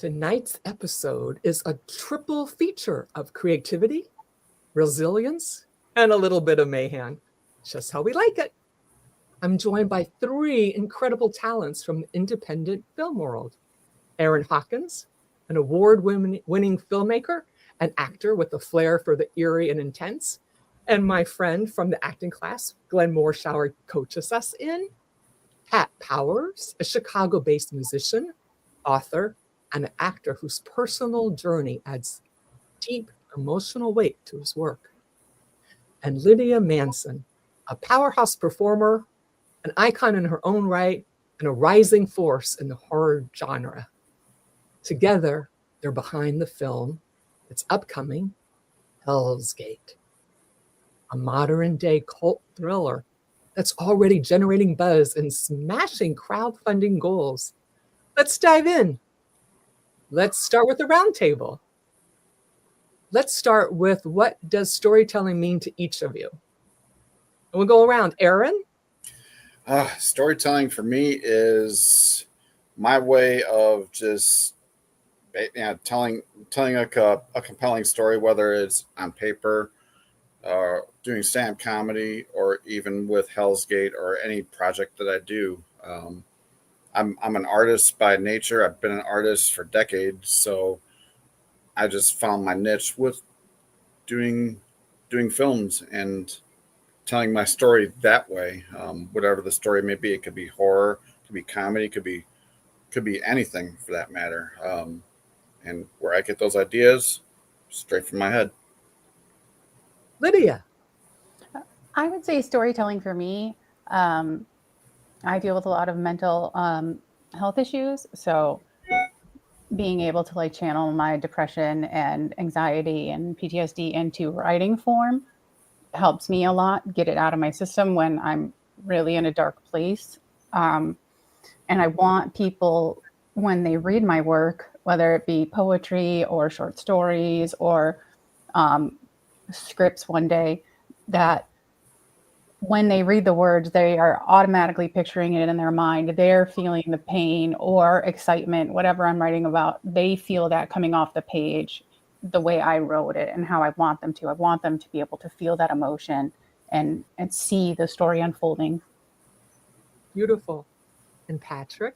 Tonight's episode is a triple feature of creativity, resilience, and a little bit of mayhem. Just how we like it. I'm joined by three incredible talents from the independent film world. Aaron Hawkins, an award-winning filmmaker and actor with a flair for the eerie and intense. And my friend from the acting class, Glenn Moorshower, coaches us in. Pat Powers, a Chicago-based musician, author, and an actor whose personal journey adds deep emotional weight to his work. And Lydia Manson, a powerhouse performer, an icon in her own right, and a rising force in the horror genre. Together, they're behind the film that's upcoming, Hellsgate, a modern-day cult thriller that's already generating buzz and smashing crowdfunding goals. Let's dive in. Let's start with the roundtable. Let's start with, what does storytelling mean to each of you? And we'll go around. Aaron? Storytelling for me is my way of just telling a compelling story, whether it's on paper, doing stand-up comedy, or even with Hellsgate or any project that I do. I'm an artist by nature. I've been an artist for decades, so I just found my niche with doing films and telling my story that way. Whatever the story may be, it could be horror, it could be comedy, it could be anything for that matter. And where I get those ideas, straight from my head. Lydia? I would say storytelling for me. I deal with a lot of mental health issues, so being able to channel my depression and anxiety and PTSD into writing form helps me a lot, get it out of my system when I'm really in a dark place. And I want people, when they read my work, whether it be poetry or short stories or scripts one day, that when they read the words, they are automatically picturing it in their mind. They're feeling the pain or excitement, whatever I'm writing about. They feel that coming off the page the way I wrote it and how I want them to. I want them to be able to feel that emotion and see the story unfolding. Beautiful. And Patrick?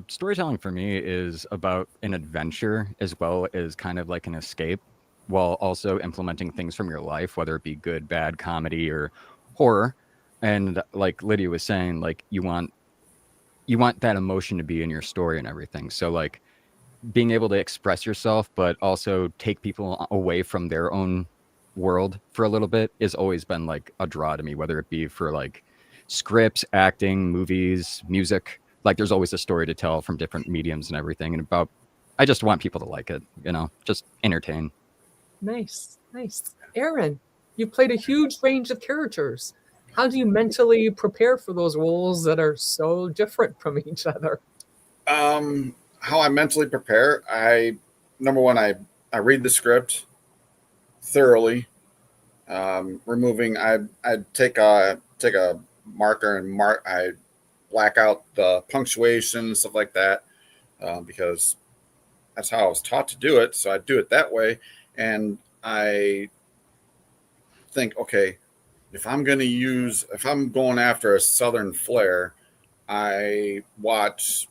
Storytelling for me is about an adventure as well as kind of like an escape, while also implementing things from your life, whether it be good, bad, comedy, or horror. And like Lydia was saying, you want that emotion to be in your story and everything. So being able to express yourself, but also take people away from their own world for a little bit has always been a draw to me, whether it be for scripts, acting, movies, music. There's always a story to tell from different mediums and everything. And I just want people to like it, just entertain. Nice. Aaron, you've played a huge range of characters. How do you mentally prepare for those roles that are so different from each other? How I mentally prepare, number one, I read the script thoroughly. I take a marker and I black out the punctuation and stuff like that, because that's how I was taught to do it. So I do it that way. And I think, okay, if I'm going after a Southern flair, I watch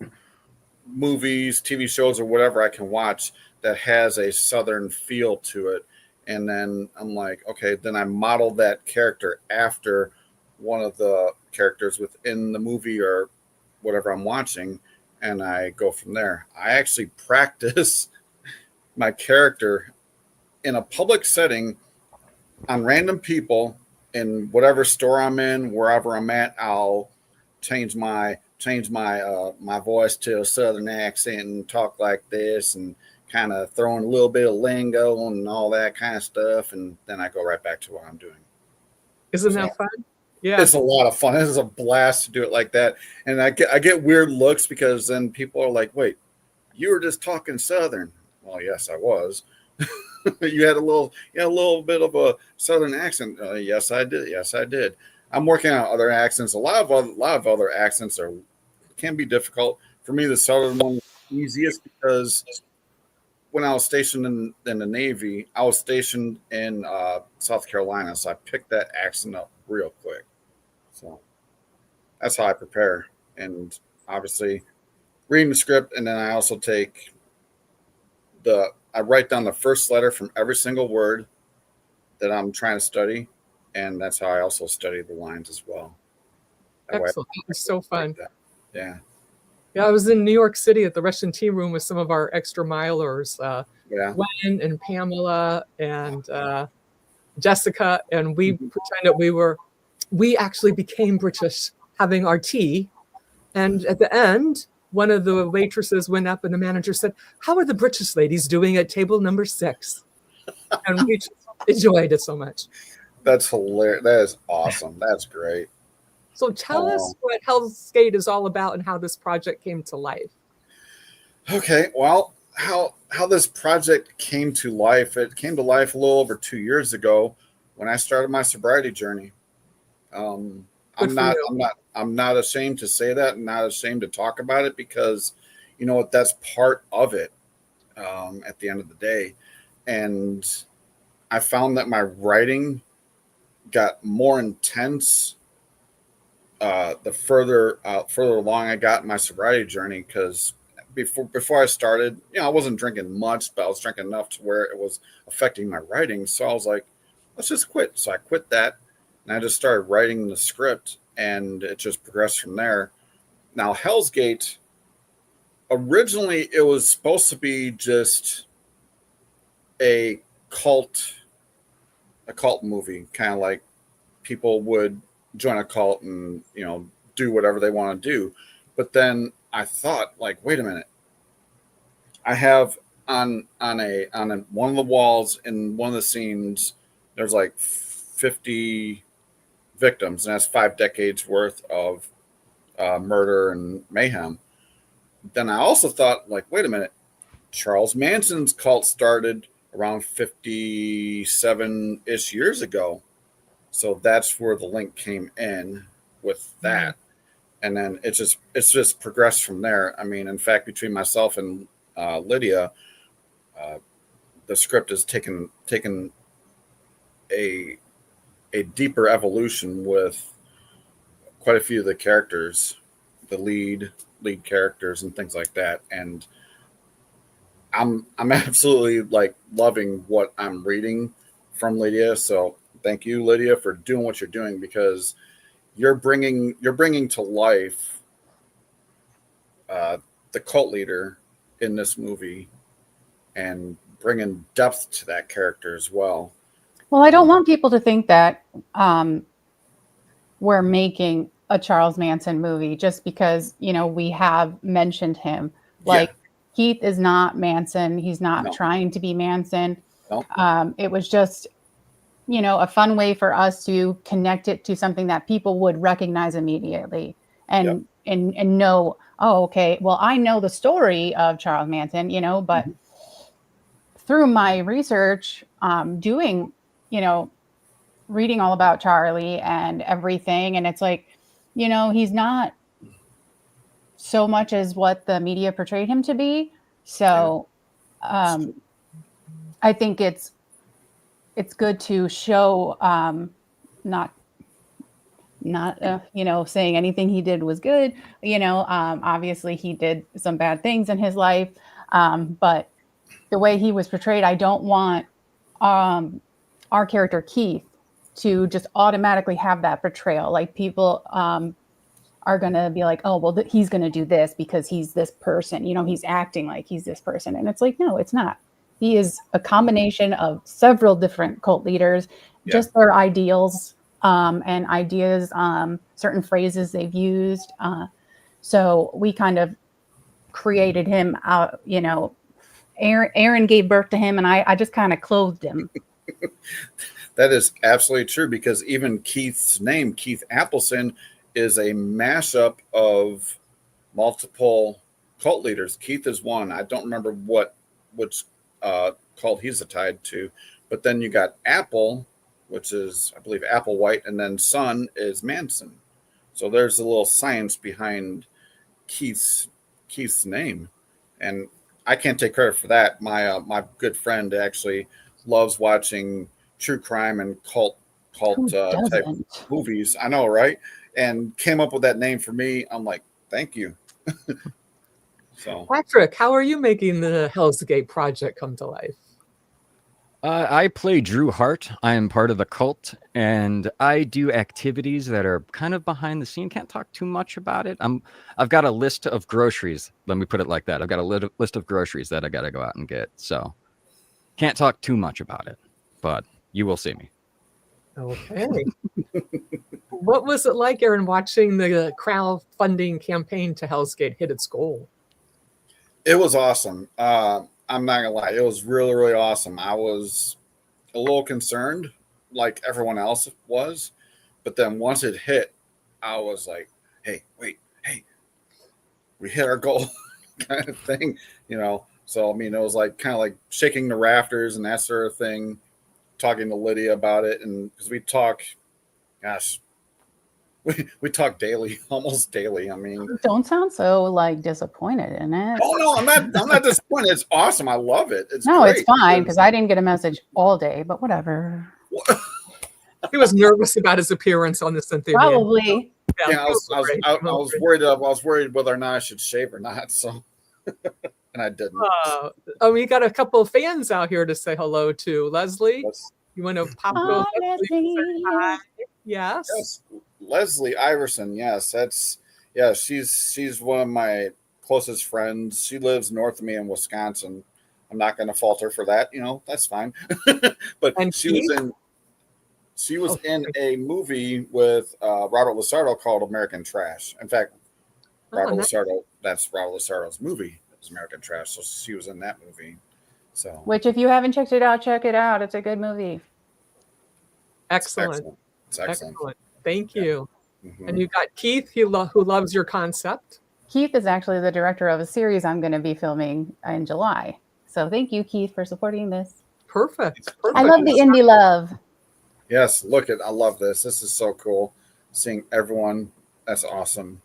movies, TV shows, or whatever I can watch that has a Southern feel to it. And then I'm like, okay, then I model that character after one of the characters within the movie or whatever I'm watching, and I go from there. I actually practice my character in a public setting on random people in whatever store I'm in, wherever I'm at. I'll change my voice to a Southern accent and talk like this, and kind of throwing a little bit of lingo and all that kind of stuff, and then I go right back to what I'm doing. Isn't that fun? Yeah, it's a lot of fun. It is a blast to do it like that, and I get weird looks because then people are like, "Wait, you were just talking Southern." Well, yes, I was. You had a little bit of a Southern accent. Yes, I did. I'm working on other accents. A lot of other accents can be difficult for me. The Southern one easiest because when I was stationed in the Navy, I was stationed in South Carolina, so I picked that accent up real quick. So that's how I prepare, and obviously reading the script, and then I also take I write down the first letter from every single word that I'm trying to study, and that's how I also study the lines as well. That way Excellent. That was so fun. that. Yeah. Yeah, I was in New York City at the Russian Tea Room with some of our extra milers, Yeah. Gwen and Pamela and Jessica, and we pretended we actually became British having our tea. And at the end, one of the waitresses went up and the manager said, "How are the British ladies doing at table number 6?" And we just enjoyed it so much. That's hilarious. That is awesome. That's great. So tell us what Hellsgate is all about and how this project came to life. Okay. Well, how this project came to life, it came to life a little over 2 years ago when I started my sobriety journey. I'm Good for you. I'm not ashamed to say that, and not ashamed to talk about it, because you know what, that's part of it. At the end of the day, and I found that my writing got more intense the further along I got in my sobriety journey, because before I started, you know, I wasn't drinking much, but I was drinking enough to where it was affecting my writing. So I was like, let's just quit. So I quit that, and I just started writing the script, and it just progressed from there. Now, Hellsgate, originally it was supposed to be just a cult movie, kind of like people would join a cult and, you know, do whatever they want to do. But then I thought, like, wait a minute, I have on one of the walls in one of the scenes, there's like 50 victims, and that's 5 decades worth of murder and mayhem. Then I also thought, like, wait a minute, Charles Manson's cult started around 57-ish years ago. So that's where the link came in with that. And then it's just progressed from there. I mean, in fact, between myself and Lydia, the script has taken a deeper evolution with quite a few of the characters, the lead characters and things like that. And I'm absolutely like loving what I'm reading from Lydia. So thank you, Lydia, for doing what you're doing, because you're bringing to life the cult leader in this movie, and bringing depth to that character as well. Well, I don't want people to think that we're making a Charles Manson movie just because, you know, we have mentioned him. Like, Keith is not Manson. He's not trying to be Manson. No. It was just, you know, a fun way for us to connect it to something that people would recognize immediately and know, oh, okay, well, I know the story of Charles Manson, you know, but through my research, doing, you know, reading all about Charlie and everything, and it's like, you know, he's not so much as what the media portrayed him to be. So I think it's good to show, not you know, saying anything he did was good. You know, obviously he did some bad things in his life, but the way he was portrayed, I don't want our character Keith to just automatically have that portrayal. Like, people are going to be like, oh, well, he's going to do this because he's this person, you know, he's acting like he's this person. And it's like, no, it's not. He is a combination of several different cult leaders, just their ideals and ideas, certain phrases they've used. So we kind of created him out, you know, Aaron gave birth to him, and I just kind of clothed him. That is absolutely true, because even Keith's name, Keith Appleson, is a mashup of multiple cult leaders. Keith is one. I don't remember which cult he's tied to, but then you got Apple, which is, I believe, Applewhite, and then Son is Manson. So there's a little science behind Keith's name. And I can't take credit for that. My good friend actually loves watching true crime and cult Who type doesn't? movies. I know, right? And came up with that name for me. I'm like, thank you. So Patrick, how are you making the Hellsgate project come to life? I play Drew Hart. I am part of the cult, and I do activities that are kind of behind the scene. Can't talk too much about it. I've got a list of groceries. Let me put it like that. I've got a list of groceries that I got to go out and get. So can't talk too much about it, but you will see me. Okay. What was it like, Aaron, watching the crowdfunding campaign to Hellsgate hit its goal? it was awesome. I'm not gonna lie, it was really, really awesome. I was a little concerned, like everyone else was, but then once it hit, I was like, "Hey, wait, hey, we hit our goal," kind of thing, you know. So I mean, it was like kind of like shaking the rafters and that sort of thing. Talking to Lydia about it, and because we talk, gosh, we talk daily, almost daily. I mean, Don't sound so like disappointed in it. oh no, I'm not disappointed. It's awesome. I love it. It's No, it's great. fine because I didn't get a message all day, but whatever. He was nervous about his appearance on the Cynthia Manion. Probably. Yeah, I was great. worried. I was worried whether or not I should shave or not. So, and I didn't. We got a couple of fans out here to say hello to. Leslie, Yes, you want to pop Oh, over? Leslie. Yes. yes, Leslie Iverson. Yes, she's one of my closest friends. She lives north of me in Wisconsin. I'm not going to fault her for that. You know, that's fine. But And she was Keith? in. She was in a movie with Robert Lasardo called American Trash. In fact, Robert nice. Lasardo, that's Robert Lasardo's movie. It was American Trash. So she was in that movie. So Which, if you haven't checked it out, check it out. It's a good movie. Excellent. It's excellent. Thank you. Mhm. And you got Keith, who loves your concept. Keith is actually the director of a series I'm going to be filming in July. So thank you, Keith, for supporting this. Perfect. I love the indie love. Yes, look at I love this. This is so cool. Seeing everyone. That's awesome.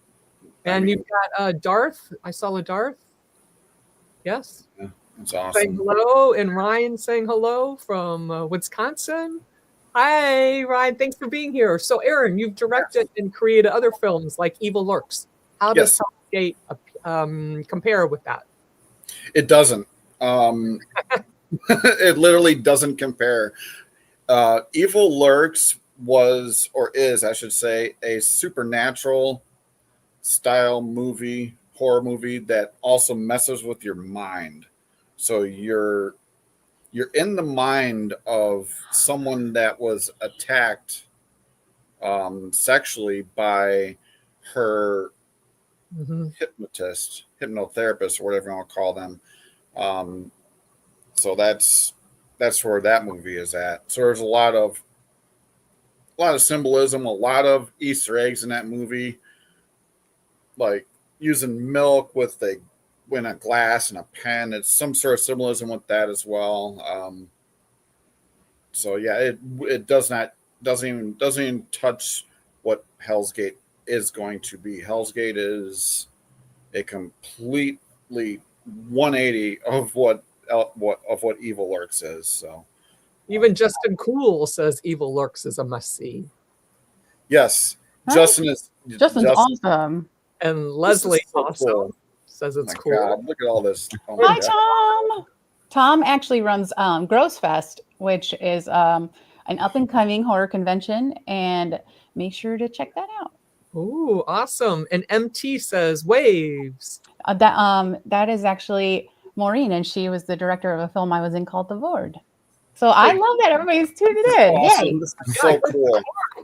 And you've got Darth. I saw a Darth. Yes. Yeah, it's Saying awesome. hello, and Ryan saying hello from Wisconsin. Hi, Ryan. Thanks for being here. So, Aaron, you've directed and created other films like Evil Lurks. How does Yes. Hellsgate compare with that? It doesn't. It literally doesn't compare. Evil Lurks was or is, I should say, a supernatural style movie, horror movie that also messes with your mind. So you're in the mind of someone that was attacked sexually by her hypnotherapist, or whatever you want to call them. So that's where that movie is at. So there's a lot of symbolism, a lot of Easter eggs in that movie, like using milk with a glass and a pen. It's some sort of symbolism with that as well. So yeah, it doesn't even touch what Hellsgate is going to be. Hellsgate is a completely 180 of what Evil Lurks is. So even Justin Cool says Evil Lurks is a must see. Yes, Right. Justin's awesome. And Leslie so also cool. says it's My cool. God, look at all this. Oh my Hi, God. Tom. Tom actually runs Gross Fest, which is an up and coming horror convention, and make sure to check that out. Ooh, awesome. And MT says waves. That is actually Maureen, and she was the director of a film I was in called The Vord. So I love that everybody's tuned in. Awesome. Yay. This is so cool.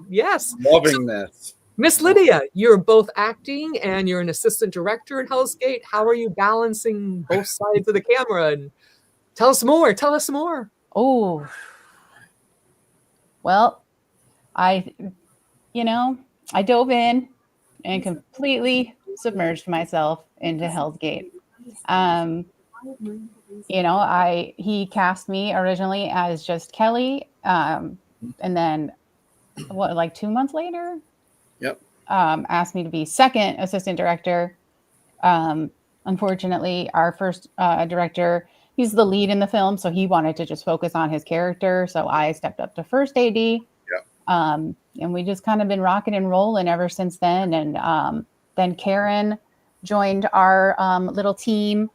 Yes. Loving this. Miss Lydia, you're both acting and you're an assistant director at Hellsgate. How are you balancing both sides of the camera? And tell us more. Tell us more. Oh, well, I dove in and completely submerged myself into Hellsgate. He cast me originally as just Kelly, and then 2 months later, Yep. asked me to be second assistant director. unfortunately, our first director, he's the lead in the film, so he wanted to just focus on his character. So I stepped up to first AD. And we just kind of been rocking and rolling ever since then. And then Karen joined our little team.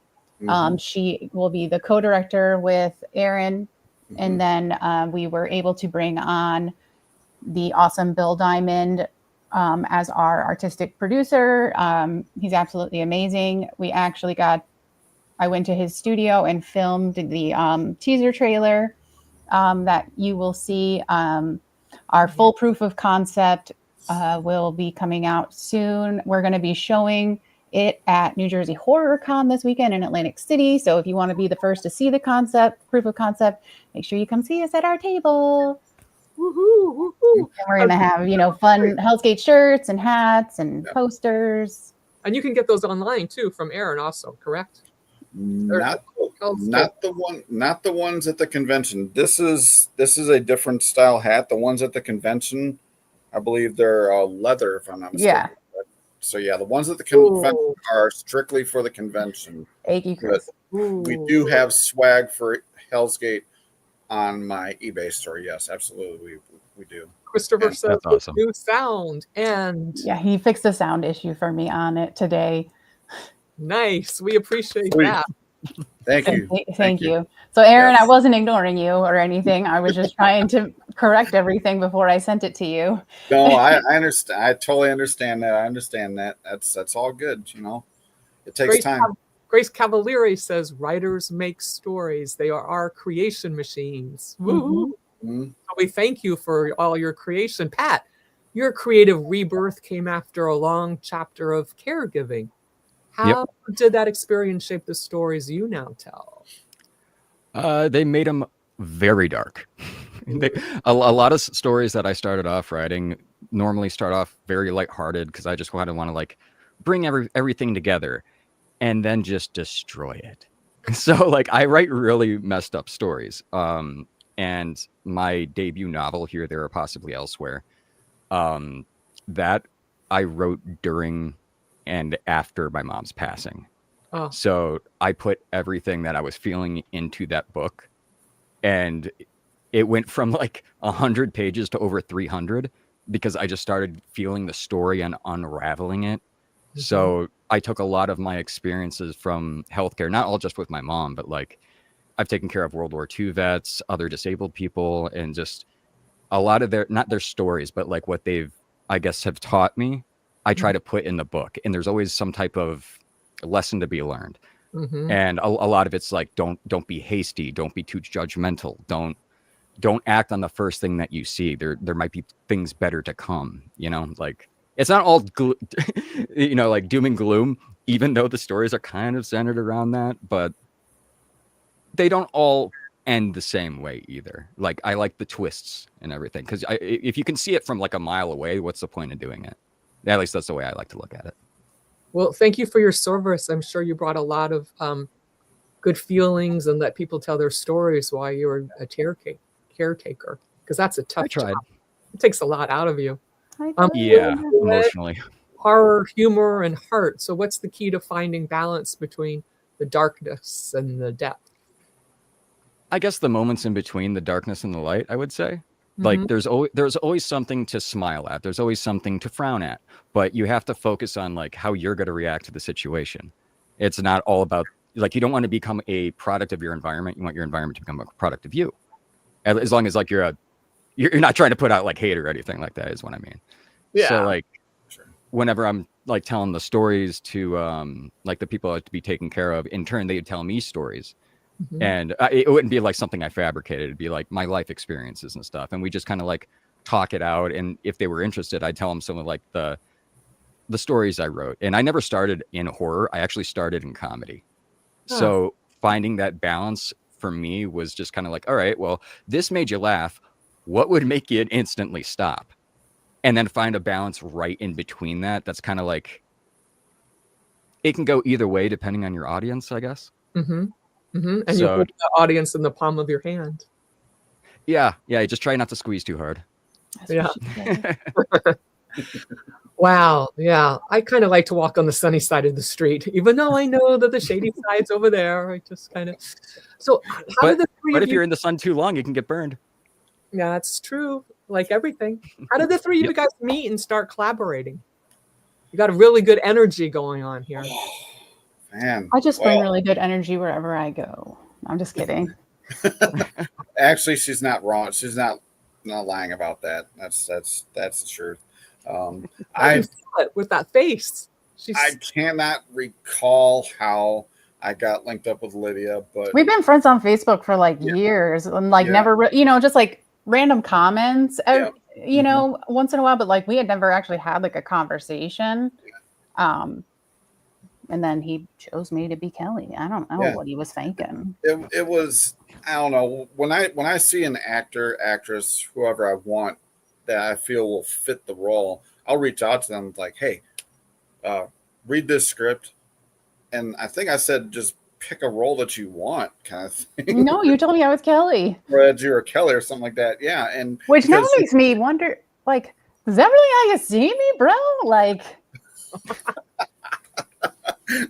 She will be the co-director with Aaron. And then we were able to bring on the awesome Bill Diamond as our artistic producer. He's absolutely amazing. I went to his studio and filmed the teaser trailer that you will see. Our full proof of concept will be coming out soon. We're going to be showing it at New Jersey Horror Con this weekend in Atlantic City. So if you want to be the first to see the proof of concept, make sure you come see us at our table. Woohoo, woohoo. And we're going to have, fun Hellsgate shirts and hats and posters. And you can get those online too from Aaron also, correct? Not the ones at the convention. This is a different style hat. The ones at the convention, I believe they're leather, if I'm not mistaken. Yeah. So yeah, the ones at the convention are strictly for the convention. Thank you, Chris. We do have swag for Hellsgate on my eBay store. Yes, absolutely, we do. Christopher says awesome. New sound, and yeah, he fixed a sound issue for me on it today. Nice. We appreciate Sweet. that. Thank you. Thank you. So, Aaron, Yes. I wasn't ignoring you or anything. I was just trying to correct everything before I sent it to you. No, I understand. I totally understand that. I understand that. That's all good. It takes time. Grace Cavalieri says, writers make stories. They are our creation machines. Woo-hoo. So we thank you for all your creation. Pat, your creative rebirth came after a long chapter of caregiving. How did that experience shape the stories you now tell? They made them very dark. A lot of stories that I started off writing normally start off very lighthearted because I just want to bring everything together and then just destroy it. So I write really messed up stories. And my debut novel, Here, There, or Possibly Elsewhere, that I wrote during and after my mom's passing. So I put everything that I was feeling into that book, and it went from 100 pages to over 300 because I just started feeling the story and unraveling it. So I took a lot of my experiences from healthcare, not all just with my mom, but I've taken care of World War II vets, other disabled people, and just a lot of not their stories, but what they've, I guess, have taught me. I try to put in the book, and there's always some type of lesson to be learned. And a lot of it's don't be hasty, don't be too judgmental, don't act on the first thing that you see. There might be things better to come. It's not all doom and gloom, even though the stories are kind of centered around that, but they don't all end the same way either. I like the twists and everything, because if you can see it from a mile away, what's the point of doing it? At least that's the way I like to look at it. Well, thank you for your service. I'm sure you brought a lot of good feelings and let people tell their stories while you were a caretaker, because that's a tough job. It takes a lot out of you. Emotionally. Horror, humor, and heart. So what's the key to finding balance between the darkness and the depth? I guess the moments in between the darkness and the light, I would say. There's always something to smile at. There's always something to frown at. But you have to focus on how you're going to react to the situation. It's not all about you don't want to become a product of your environment. You want your environment to become a product of you. As long as you're not trying to put out hate or anything like that is what I mean. Yeah. So whenever I'm telling the stories to the people I have to be taken care of, in turn they would tell me stories. And it wouldn't be something I fabricated. It'd be my life experiences and stuff. And we just kind of talk it out. And if they were interested, I'd tell them some of the stories I wrote. And I never started in horror. I actually started in comedy. So finding that balance for me was just kind of all right, well, this made you laugh. What would make you instantly stop? And then find a balance right in between that. That's kind of it can go either way depending on your audience, I guess. And you put the audience in the palm of your hand. Yeah, just try not to squeeze too hard. Well, Wow. Yeah. I kind of like to walk on the sunny side of the street, even though I know that the shady side's over there. I just kind of. So, how did the three But of if you? you're in the sun too long, you can get burned. Yeah, that's true. Like everything. How did the three of you guys meet and start collaborating? You got a really good energy going on here. Man, I just bring really good energy wherever I go. I'm just kidding. actually, she's not wrong. She's not lying about that. That's the truth. I I can feel it with that face. She's I cannot recall how I got linked up with Lydia, but We've been friends on Facebook for like years and like Yeah. never, just like random comments, Yeah. once in a while, but like we had never actually had like a conversation. And then he chose me to be Kelly. I don't know Yeah. what he was thinking. it was, I don't know, when I see an actor, actress, whoever I want that I feel will fit the role, I'll reach out to them like, hey, read this script, and I think I said just pick a role that you want, kind of thing. No, you told me I was Kelly, Reggie or Kelly or something like that. Yeah, and which now because makes me wonder, like, is that really how you see me, bro? Like,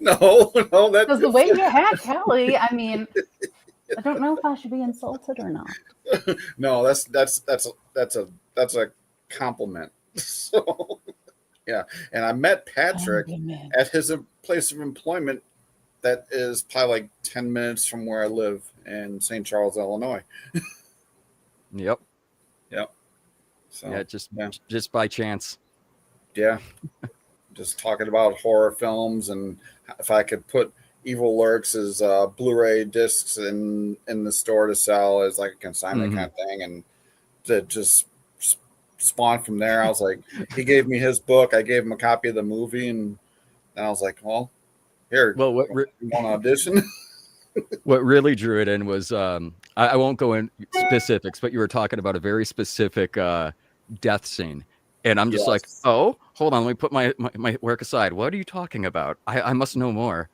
no, because the way you had Kelly, I mean, I don't know if I should be insulted or not. no, that's a compliment. So yeah, and I met Patrick at his place of employment that is probably like 10 minutes from where I live in St. Charles, Illinois. Yep. So Yeah, just by chance. yeah, just talking about horror films, and if I could put Evil Lurks as Blu-ray discs in the store to sell as like a consignment kind of thing, and to just spawn from there. I was like, he gave me his book, I gave him a copy of the movie, and I was like, well, here, Well, you want to audition? what really drew it in was I won't go in specifics, but you were talking about a very specific death scene, and I'm just like, oh, hold on, let me put my work aside. What are you talking about? I must know more.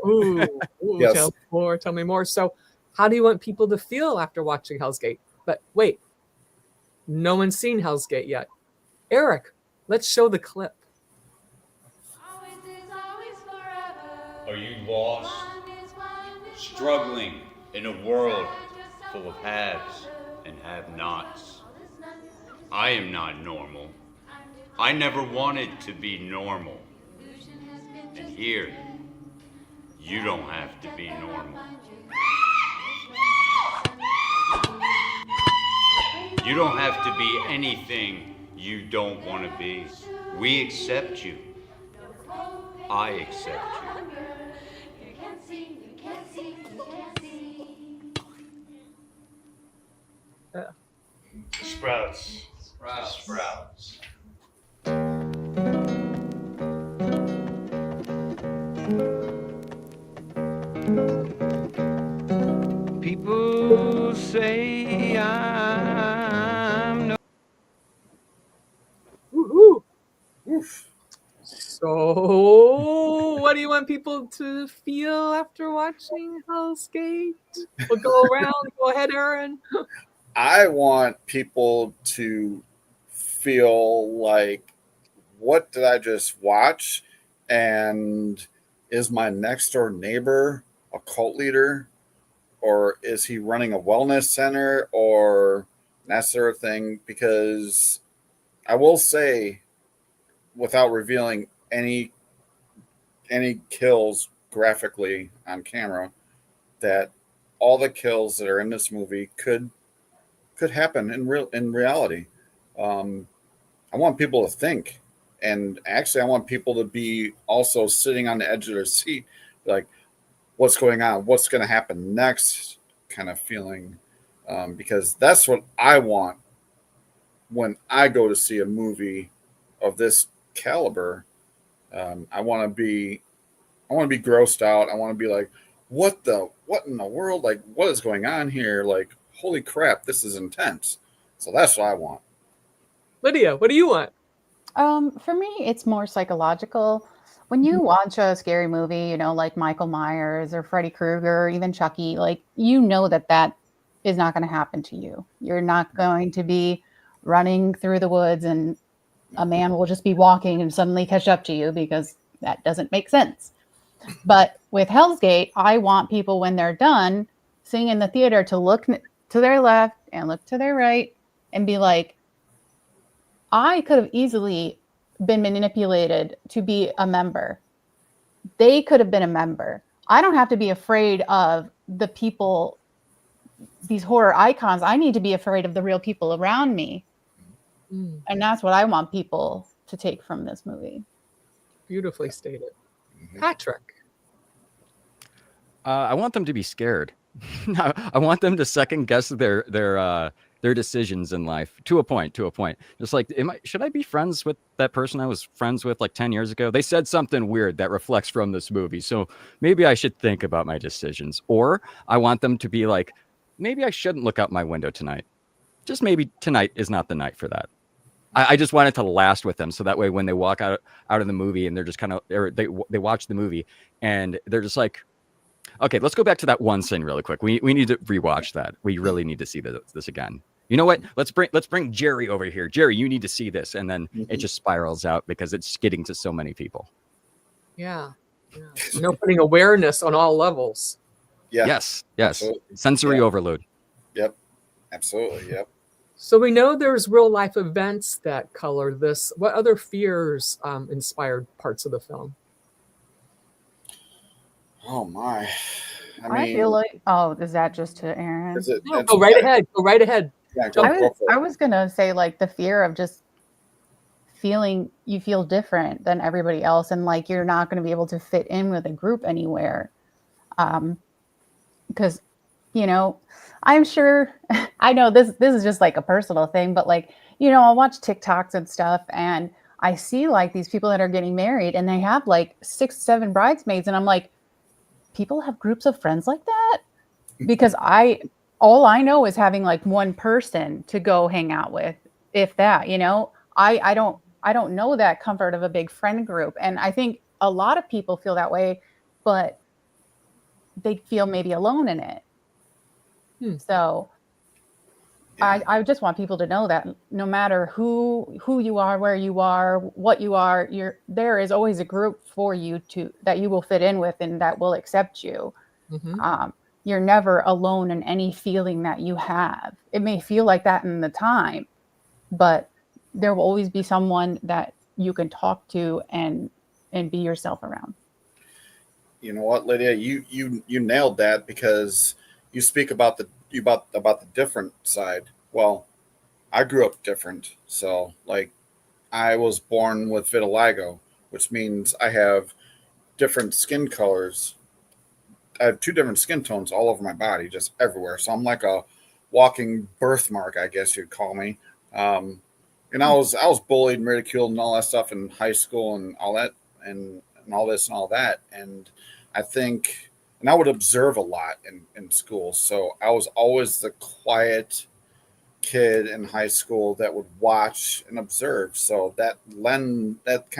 ooh, Yes. tell me more. So, how do you want people to feel after watching Hellsgate? But wait, no one's seen Hellsgate yet. Eric, let's show the clip. Are you lost? Struggling in a world full of haves and have-nots. I am not normal. I never wanted to be normal. And here, you don't have to be normal. You don't have to be anything you don't want to be. We accept you. I accept you. Sprouts. Sprouts. People say I'm no. Oof. So, what do you want people to feel after watching Hellsgate? We'll go around. Go ahead, Aaron. I want people to feel like, what did I just watch? And is my next door neighbor a cult leader? Or is he running a wellness center or that sort of thing? Because I will say, without revealing any kills graphically on camera, that all the kills that are in this movie could happen in reality. I want people to think, and actually, I want people to be also sitting on the edge of their seat, like, what's going on? What's going to happen next? Kind of feeling, because that's what I want when I go to see a movie of this caliber. I want to be grossed out. I want to be like, what in the world? Like, what is going on here? Like, holy crap, this is intense. So that's what I want. Lydia, what do you want? For me, it's more psychological. When you watch a scary movie, like Michael Myers or Freddy Krueger or even Chucky, like, that is not going to happen to you. You're not going to be running through the woods and, a man will just be walking and suddenly catch up to you, because that doesn't make sense. But with Hellsgate, I want people, when they're done seeing in the theater, to look to their left and look to their right and be like, I could have easily been manipulated to be a member. They could have been a member. I don't have to be afraid of the people, these horror icons. I need to be afraid of the real people around me. And that's what I want people to take from this movie. Beautifully stated. Patrick. I want them to be scared. I want them to second guess their decisions in life to a point. Just like, should I be friends with that person I was friends with like 10 years ago? They said something weird that reflects from this movie, so maybe I should think about my decisions. Or I want them to be like, maybe I shouldn't look out my window tonight. Just maybe tonight is not the night for that. I just want it to last with them, so that way when they walk out of the movie and they're just kind of, or they watch the movie and they're just like, okay, let's go back to that one scene really quick. We need to rewatch that. We really need to see this again. You know what? Let's bring Jerry over here. Jerry, you need to see this, and then it just spirals out because it's getting to so many people. Yeah. And opening awareness on all levels. Yeah. Yes. Absolutely. Sensory overload. Yep. Absolutely. Yep. So we know there's real life events that color this. What other fears inspired parts of the film? Oh my! I feel like, is that just to Aaron? No, go right ahead. Go right ahead. Yeah, I was gonna say, like, the fear of just you feel different than everybody else, and like you're not going to be able to fit in with a group anywhere, because I'm sure, I know this is just like a personal thing, but like, I'll watch TikToks and stuff, and I see like these people that are getting married and they have like 6, 7 bridesmaids, and I'm like, people have groups of friends like that? Because all I know is having like one person to go hang out with, if that. I don't know that comfort of a big friend group, and I think a lot of people feel that way, but they feel maybe alone in it. So yeah. I just want people to know that no matter who you are, where you are, what you are, there is always a group for you that you will fit in with and that will accept you. You're never alone in any feeling that you have. It may feel like that in the time, but there will always be someone that you can talk to and be yourself around. You know what, Lydia, you nailed that, because you speak about the different side. Well, I grew up different. So like, I was born with vitiligo, which means I have different skin colors. I have 2 different skin tones all over my body, just everywhere. So I'm like a walking birthmark, I guess you'd call me. And I was bullied and ridiculed and all that stuff in high school and all that, and all this and all that. And I think, and I would observe a lot in school. So I was always the quiet kid in high school that would watch and observe. So that kind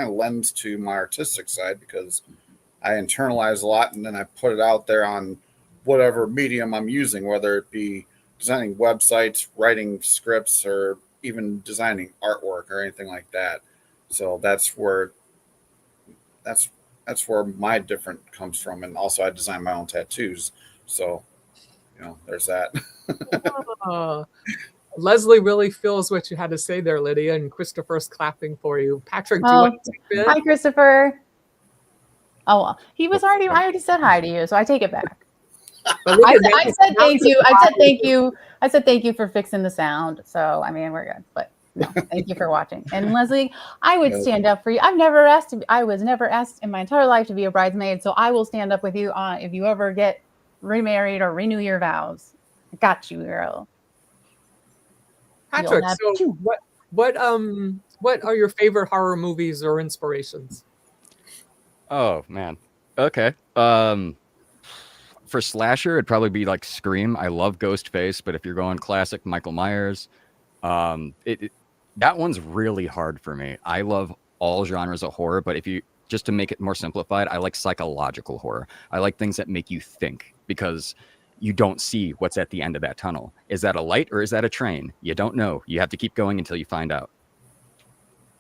of lends to my artistic side, because I internalize a lot and then I put it out there on whatever medium I'm using, whether it be designing websites, writing scripts, or even designing artwork or anything like that. So that's where my different comes from. And also I design my own tattoos. So, there's that. Leslie really feels what you had to say there, Lydia, and Christopher's clapping for you. Patrick, do you want to take it? Hi, Christopher. Oh, well, I already said hi to you, so I take it back. I said thank you. I said thank you for fixing the sound. So, I mean, we're good, but no, thank you for watching. And Leslie, I would stand up for you. I was never asked in my entire life to be a bridesmaid. So I will stand up with you if you ever get remarried or renew your vows. I got you, girl. Patrick, so what are your favorite horror movies or inspirations? Oh man. Okay. For slasher, it'd probably be like Scream. I love Ghostface, but if you're going classic Michael Myers, that one's really hard for me. I love all genres of horror, but just to make it more simplified, I like psychological horror. I like things that make you think, because you don't see what's at the end of that tunnel. Is that a light or is that a train? You don't know. You have to keep going until you find out.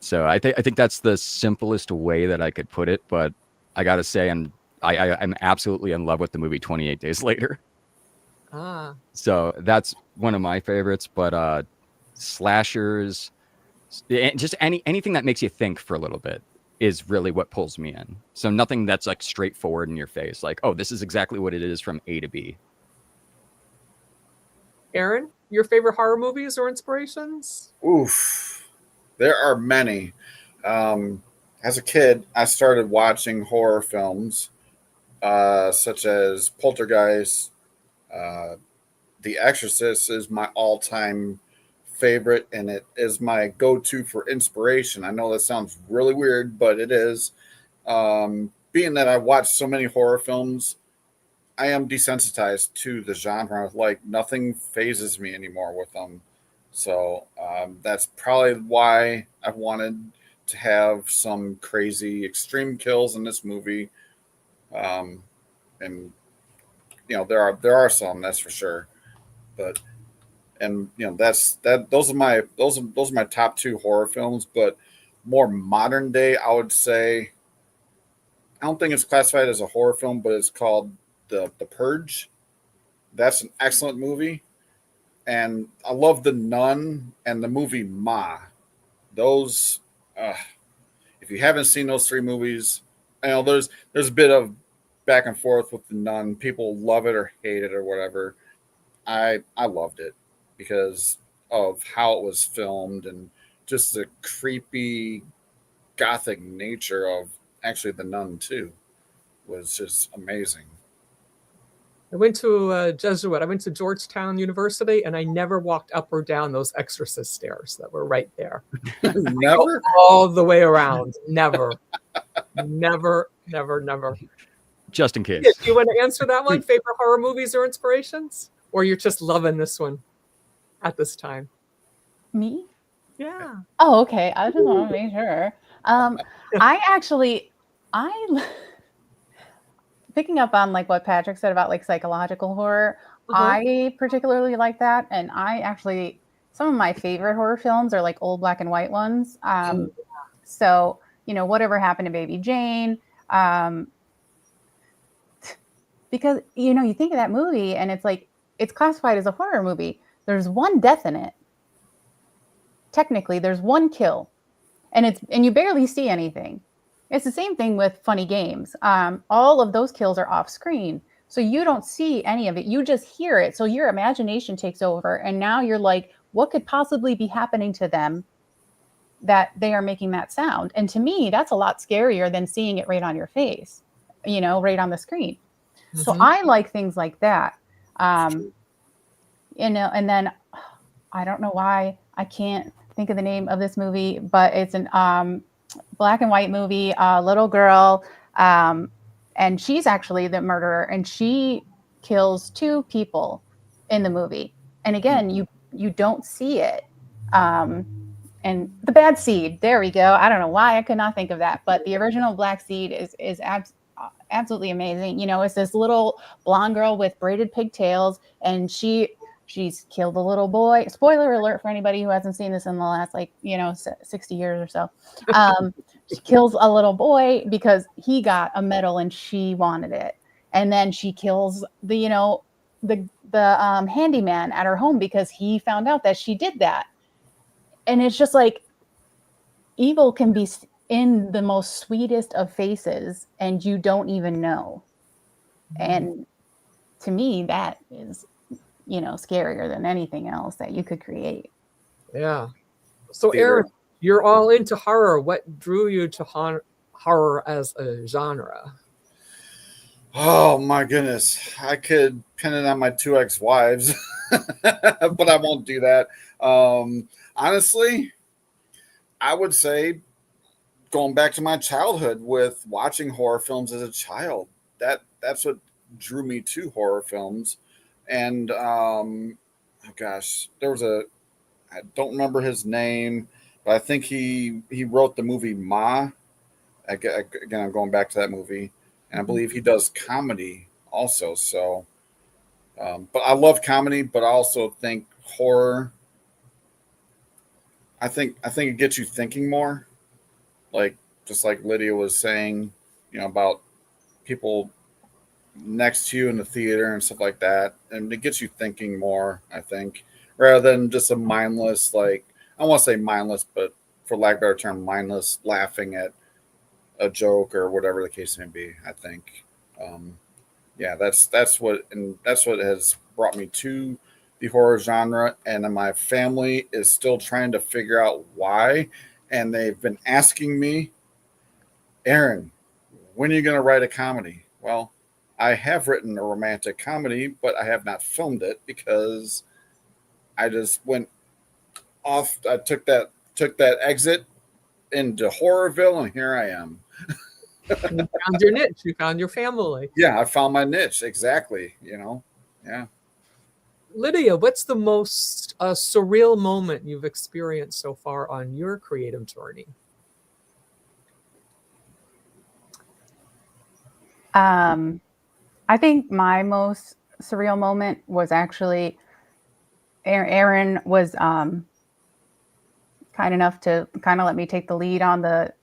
So I think that's the simplest way that I could put it. But I gotta say, I'm absolutely in love with the movie 28 Days Later. Ah, So that's one of my favorites. But slashers, just anything that makes you think for a little bit is really what pulls me in. So nothing that's like straightforward in your face, like, oh, this is exactly what it is from A to B. Aaron, your favorite horror movies or inspirations? Oof, there are many. As a kid, I started watching horror films such as Poltergeist. Uh, the Exorcist is my all-time favorite, and it is my go-to for inspiration. I know that sounds really weird, but it is. Being that I watched so many horror films, I am desensitized to the genre. Like nothing phases me anymore with them. So that's probably why I wanted to have some crazy extreme kills in this movie. Um, and there are some, that's for sure. But and those are my top two horror films. But more modern day, I would say I don't think it's classified as a horror film, but it's called the Purge. That's an excellent movie, and I love The Nun and the movie Ma. Those, uh, if you haven't seen those three movies, there's a bit of back and forth with The Nun. People love it or hate it or whatever. I loved it because of how it was filmed and just the creepy gothic nature of actually The Nun too was just amazing. I went to a Jesuit. I went to Georgetown University, and I never walked up or down those exorcist stairs that were right there. Never. All the way around. Never. Never, never, never. Just in case. Yeah, do you want to answer that one? Favorite horror movies or inspirations? Or you're just loving this one at this time? Me? Yeah. Oh, okay. I just want to make sure. I picking up on like what Patrick said about like psychological horror, I particularly like that. And some of my favorite horror films are like old black and white ones. So, whatever happened to Baby Jane? Because, you think of that movie and it's like, it's classified as a horror movie. There's one death in it. Technically, there's one kill and you barely see anything. It's the same thing with Funny Games. All of those kills are off screen. So you don't see any of it. You just hear it. So your imagination takes over. And now you're like, what could possibly be happening to them that they are making that sound? And to me, that's a lot scarier than seeing it right on your face, right on the screen. So I like things like that. And then I don't know why I can't think of the name of this movie, but it's an black and white movie, little girl, and she's actually the murderer, and she kills two people in the movie. And again, you don't see it. And The Bad Seed, there we go. I don't know why I could not think of that, but the original Black Seed is absolutely amazing. It's this little blonde girl with braided pigtails, and she's killed a little boy. Spoiler alert for anybody who hasn't seen this in the last 60 years or so. She kills a little boy because he got a medal and she wanted it. And then she kills the handyman at her home because he found out that she did that. And it's just like evil can be in the most sweetest of faces and you don't even know. And to me, that is scarier than anything else that you could create. Yeah. So, Aaron, you're all into horror. What drew you to horror as a genre? Oh my goodness. I could pin it on my two ex-wives, but I won't do that. Honestly, I would say going back to my childhood with watching horror films as a child. That's what drew me to horror films. And oh gosh, I don't remember his name, but I think he wrote the movie Ma. Again, I'm going back to that movie, and I believe he does comedy also. So, but I love comedy, but I also think horror. I think it gets you thinking more. like just like Lydia was saying, about people next to you in the theater and stuff like that, and it gets you thinking more, I think, rather than just a mindless, like, I won't say mindless, but for lack of a better term, mindless laughing at a joke or whatever the case may be. I think, yeah, that's what has brought me to the horror genre, and my family is still trying to figure out why, and they've been asking me, Aaron, when are you going to write a comedy? Well, I have written a romantic comedy, but I have not filmed it because I just went off. I took that exit into Horrorville, and here I am. You found your niche. You found your family. Yeah, I found my niche. Exactly. Yeah. Lydia, what's the most surreal moment you've experienced so far on your creative journey? I think my most surreal moment was actually Aaron was kind enough to kind of let me take the lead on the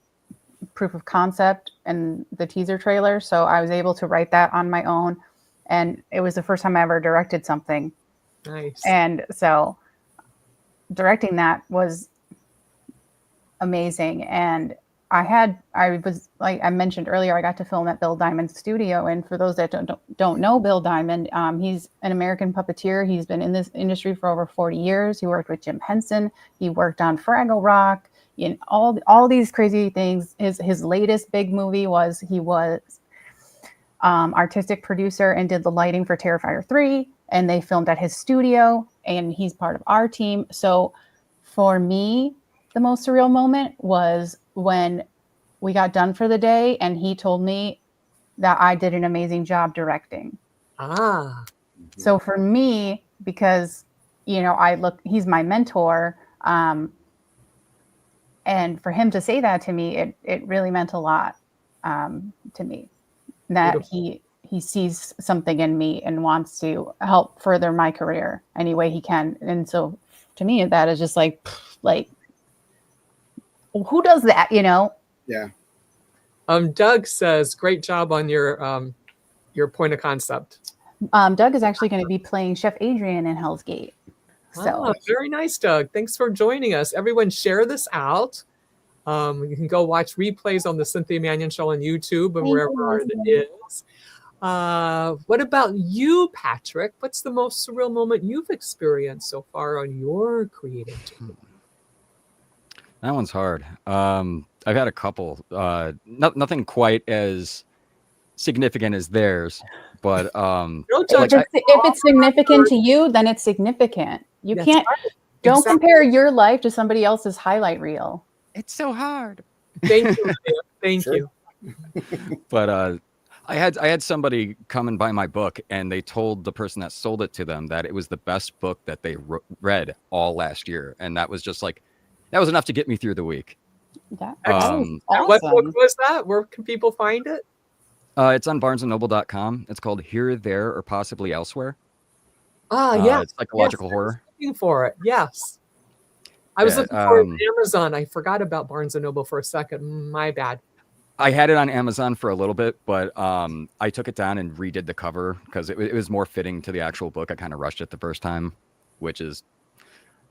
proof of concept and the teaser trailer. So I was able to write that on my own. And it was the first time I ever directed something. Nice. And so directing that was amazing. And I was, like I mentioned earlier, I got to film at Bill Diamond's studio. And for those that don't know Bill Diamond, he's an American puppeteer. He's been in this industry for over 40 years. He worked with Jim Henson. He worked on Fraggle Rock, in all these crazy things. His latest big movie was he was artistic producer and did the lighting for Terrifier 3. And they filmed at his studio, and he's part of our team. So for me, the most surreal moment was when we got done for the day and he told me that I did an amazing job directing. So for me, because, he's my mentor, and for him to say that to me, it really meant a lot to me, that he sees something in me and wants to help further my career any way he can. And so to me, that is just like, who does that, Yeah. Doug says, great job on your point of concept. Doug is actually going to be playing Chef Adrian in Hellsgate. So very nice, Doug. Thanks for joining us. Everyone share this out. You can go watch replays on the Cynthia Manion Show on YouTube and wherever it is. What about you, Patrick? What's the most surreal moment you've experienced so far on your creative journey? That one's hard. I've had a couple. Nothing quite as significant as theirs, but if it's significant to you, then it's significant. You can't. Don't compare your life to somebody else's highlight reel. It's so hard. Thank you. Thank you. But I had somebody come and buy my book, and they told the person that sold it to them that it was the best book that they read all last year, and that was just like, that was enough to get me through the week. Awesome. What book was that? Where can people find it? It's on barnesandnoble.com. It's called Here, There, or Possibly Elsewhere. Yeah. It's psychological horror. I was looking for it. Yes. I was looking for it on Amazon. I forgot about Barnes and Noble for a second. My bad. I had it on Amazon for a little bit, but I took it down and redid the cover because it was more fitting to the actual book. I kind of rushed it the first time, which is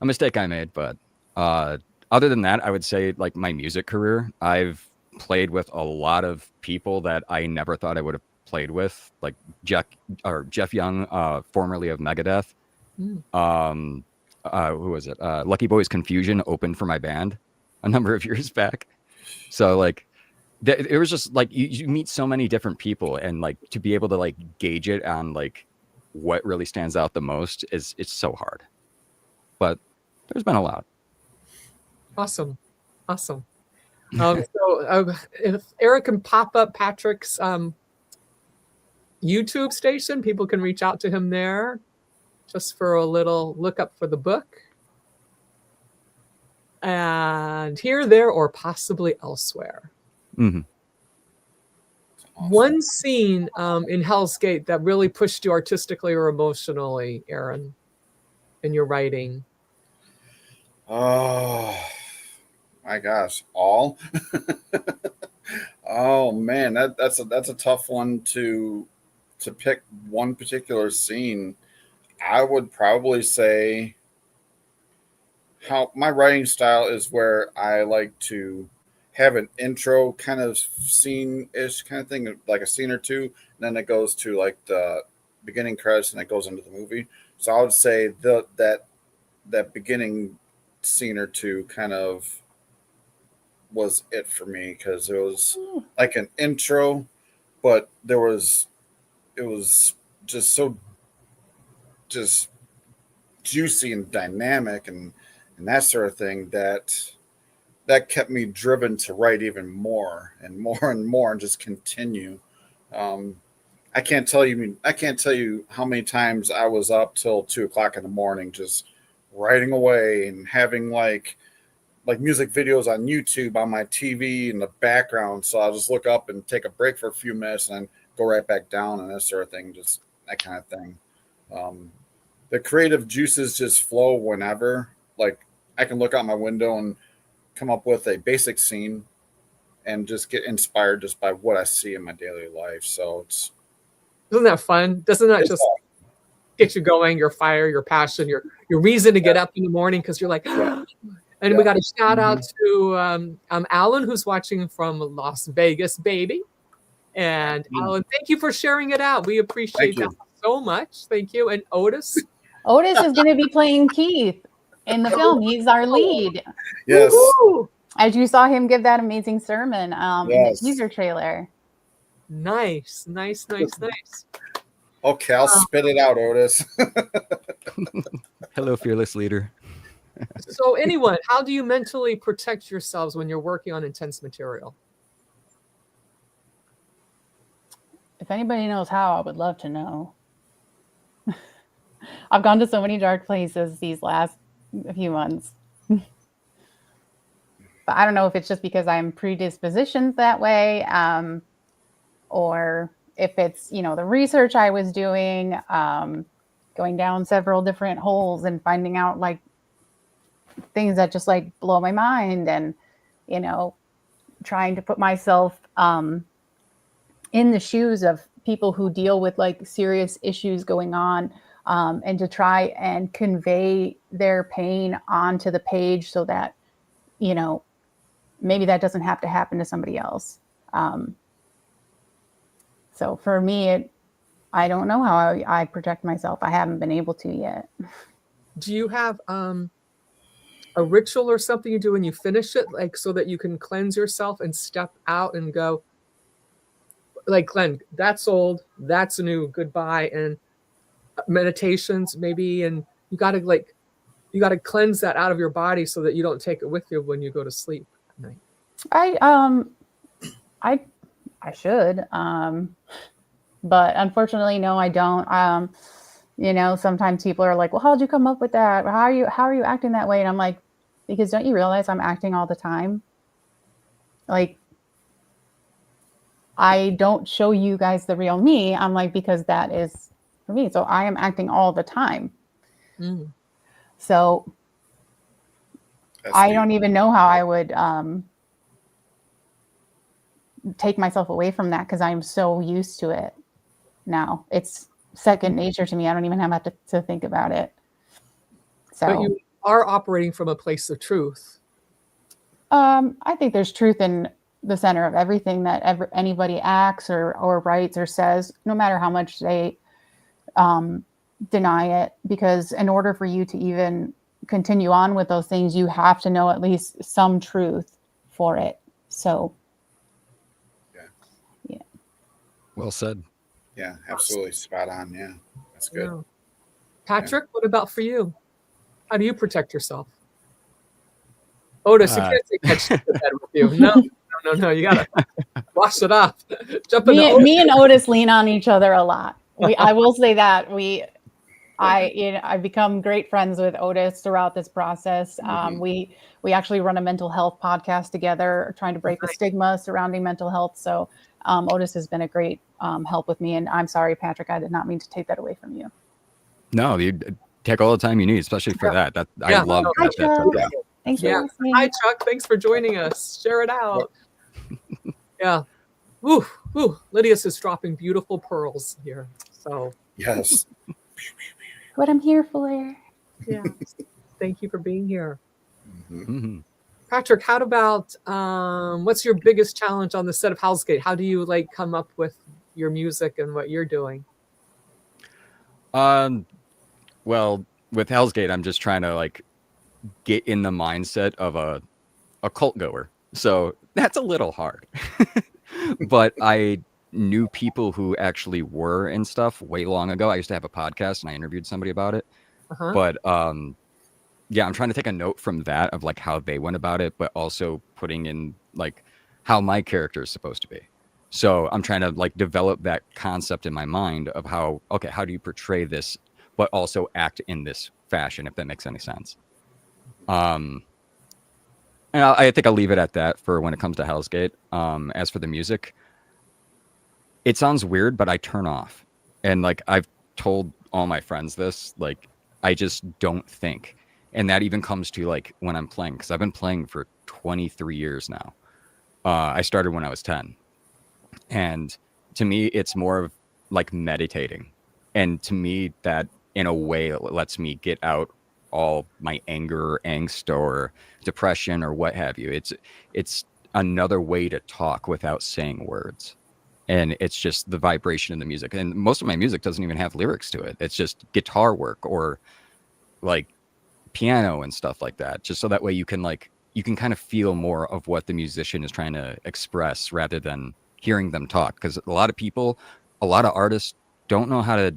a mistake I made. But other than that, I would say, like, my music career, I've played with a lot of people that I never thought I would have played with, like Jeff Young, formerly of Megadeth. Who was it? Lucky Boys Confusion opened for my band a number of years back. So, like, it was just like you meet so many different people, and like to be able to like gauge it on like what really stands out the most it's so hard. But there's been a lot. Awesome. So if Eric can pop up Patrick's YouTube station, people can reach out to him there just for a little look up for the book. And Here, There, or Possibly Elsewhere. Mm-hmm. Awesome. One scene in Hellsgate that really pushed you artistically or emotionally, Aaron, in your writing? Oh, my gosh, all. Oh man, that's a tough one to pick one particular scene. I would probably say how my writing style is where I like to have an intro kind of scene-ish kind of thing, like a scene or two, and then it goes to like the beginning credits and it goes into the movie. So I would say that beginning scene or two kind of was it for me because it was like an intro, but it was just so just juicy and dynamic and that sort of thing that kept me driven to write even more and more and more and just continue. I can't tell you how many times I was up till 2 o'clock in the morning just writing away and having like music videos on YouTube on my TV in the background. So I'll just look up and take a break for a few minutes and then go right back down and that sort of thing, just that kind of thing. The creative juices just flow whenever. Like I can look out my window and come up with a basic scene and just get inspired just by what I see in my daily life. So Isn't that fun? Doesn't that just get you going, your fire, your passion, your reason to get up in the morning because you're like, and we got a shout out to Alan, who's watching from Las Vegas, baby. And Alan, thank you for sharing it out. We appreciate that so much. Thank you. And Otis. Otis is going to be playing Keith in the film. He's our lead. Yes. Woo-hoo! As you saw him give that amazing sermon in the teaser trailer. Nice. Okay, I'll spit it out, Otis. Hello, fearless leader. So anyone, how do you mentally protect yourselves when you're working on intense material? If anybody knows how, I would love to know. I've gone to so many dark places these last few months. But I don't know if it's just because I'm predispositioned that way, or if it's, the research I was doing, going down several different holes and finding out like things that just like blow my mind, and, trying to put myself in the shoes of people who deal with like serious issues going on, and to try and convey their pain onto the page so that, maybe that doesn't have to happen to somebody else. So for me, I don't know how I protect myself. I haven't been able to yet. Do you have a ritual or something you do when you finish it, like so that you can cleanse yourself and step out and go, like, Glenn, that's old, that's new, goodbye, and meditations maybe, and you got to cleanse that out of your body so that you don't take it with you when you go to sleep at night. I should, but unfortunately, no, I don't. Sometimes people are like, well, how'd you come up with that? How are you acting that way? And I'm like, because don't you realize I'm acting all the time? Like, I don't show you guys the real me. I'm like, because that is for me. So I am acting all the time. So I don't even know how I would take myself away from that, because I'm so used to it now. It's second nature to me. I don't even have to think about it. So, but you are operating from a place of truth. I think there's truth in the center of everything that anybody acts or writes or says, no matter how much they deny it, because in order for you to even continue on with those things, you have to know at least some truth for it. So yeah. Well said. Yeah, absolutely spot on. Yeah, that's good. Yeah. Patrick, what about for you? How do you protect yourself? Otis, you can't take that shit to bed with you. No, you gotta wash it off. Jump in me and Otis lean on each other a lot. I will say that I've become great friends with Otis throughout this process. We actually run a mental health podcast together, trying to break the stigma surrounding mental health. So Otis has been a great help with me. And I'm sorry, Patrick, I did not mean to take that away from you. No, you take all the time you need, especially for that. I love that. Thanks So- for listening. Hi, Chuck. Thanks for joining us. Share it out. Yeah. Woo, woo. Lydia's is dropping beautiful pearls here. So, Yes. What I'm here for. yeah. Thank you for being here. Mhm. Mhm. Patrick, how about what's your biggest challenge on the set of Hellsgate? How do you like come up with your music and what you're doing? Well, with Hellsgate, I'm just trying to like get in the mindset of a cult goer. So that's a little hard. But I knew people who actually were and stuff way long ago. I used to have a podcast and I interviewed somebody about it. Uh-huh. But yeah, I'm trying to take a note from that of like how they went about it, but also putting in like how my character is supposed to be. So I'm trying to like develop that concept in my mind of how, okay, how do you portray this, but also act in this fashion, if that makes any sense. And I think I'll leave it at that for when it comes to Hellsgate. As for the music, it sounds weird, but I turn off. And like I've told all my friends this, like I just don't think. And that even comes to like when I'm playing, because I've been playing for 23 years now. I started when I was 10. And to me, it's more of like meditating. And to me, that in a way lets me get out all my anger or angst or depression or what have you. It's another way to talk without saying words. And it's just the vibration of the music. And most of my music doesn't even have lyrics to it. It's just guitar work or like piano and stuff like that, just so that way you can kind of feel more of what the musician is trying to express rather than hearing them talk. Because a lot of artists don't know how to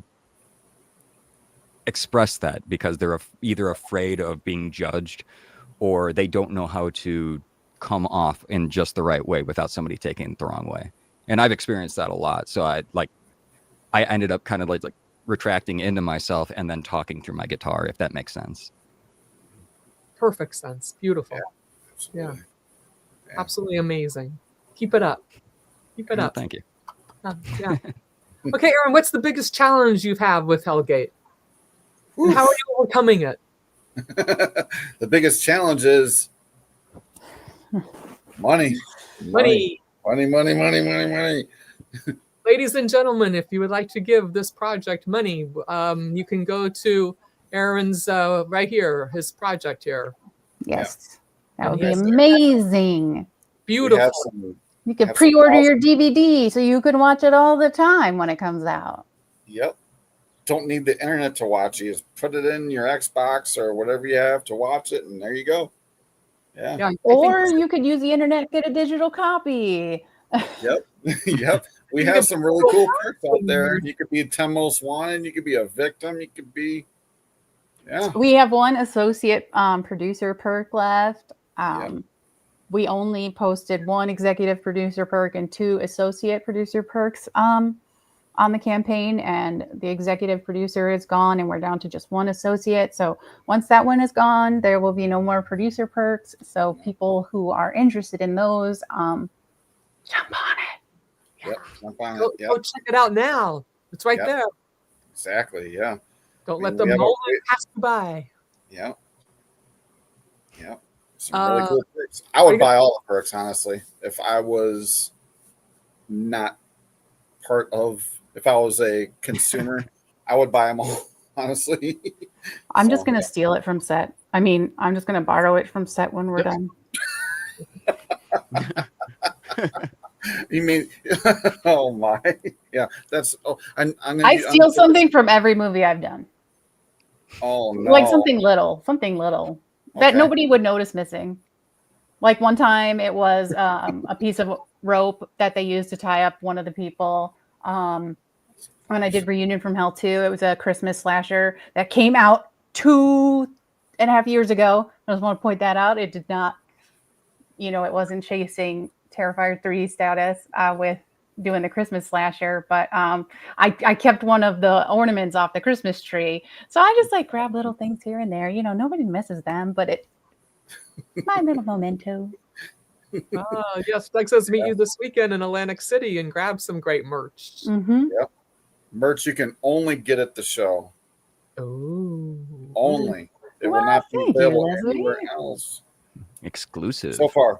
express that because they're either afraid of being judged or they don't know how to come off in just the right way without somebody taking it the wrong way. And I've experienced that a lot. So I ended up kind of like retracting into myself and then talking through my guitar, if that makes sense. Perfect sense. Beautiful. Absolutely. Yeah. Absolutely amazing. Keep it up. Keep it Well, up. thank you. Yeah. Okay, Aaron, what's the biggest challenge you've had with Hellgate? And how are you overcoming it? The biggest challenge is money. Money. Money. Ladies and gentlemen, if you would like to give this project money, you can go to Aaron's right here, his project here. Yes. That And would he be has- amazing. We have Beautiful. some. You could Have some pre-order your awesome- DVD so you can watch it all the time when it comes out. Yep. Don't need the internet to watch. You just put it in your Xbox or whatever you have to watch it, and there you go. Yeah. Yeah, I think Or you could use the internet and get a digital copy. Yep. Yep. We You have can some really go cool perks out out there. and- You could be a 10 most wanted. You could be a victim. You could be. Yeah. We have one associate producer perk left. Yep. We only posted one executive producer perk and 2 associate producer perks on the campaign, and the executive producer is gone and we're down to just 1 associate. So once that one is gone, there will be no more producer perks. So people who are interested in those, jump on it. Yep. Jump on Go, it. Yep. go check it out now. It's right Yep. there. Exactly. Yeah. Don't I let mean, the we have a moment great- pass you by. Yep. Yep. Some really Uh, cool perks. I would buy all the perks, honestly, if I was not part of, if I was a consumer, I would buy them all, honestly. I'm So, just going to steal it from set. I mean, I'm just going to borrow it from set when we're Yep. done. You mean, oh my. Yeah. That's, oh, I'm going I steal something from every movie I've done. Oh, no. Like something little that Okay. nobody would notice missing. Like one time it was a piece of rope that they used to tie up one of the people. When I did Reunion from Hell 2, it was a Christmas slasher that came out 2.5 years ago. I just want to point that out. It did not, it wasn't chasing Terrifier 3 status with doing the Christmas slasher, but I kept one of the ornaments off the Christmas tree. So I just like grab little things here and there. Nobody misses them, but it my little memento. Yes, Doug says meet you this weekend in Atlantic City and grab some great merch. Mm-hmm. Merch you can only get at the show. Oh. Only. It will Well, not be thank you, available Leslie. anywhere else. Exclusive. so far.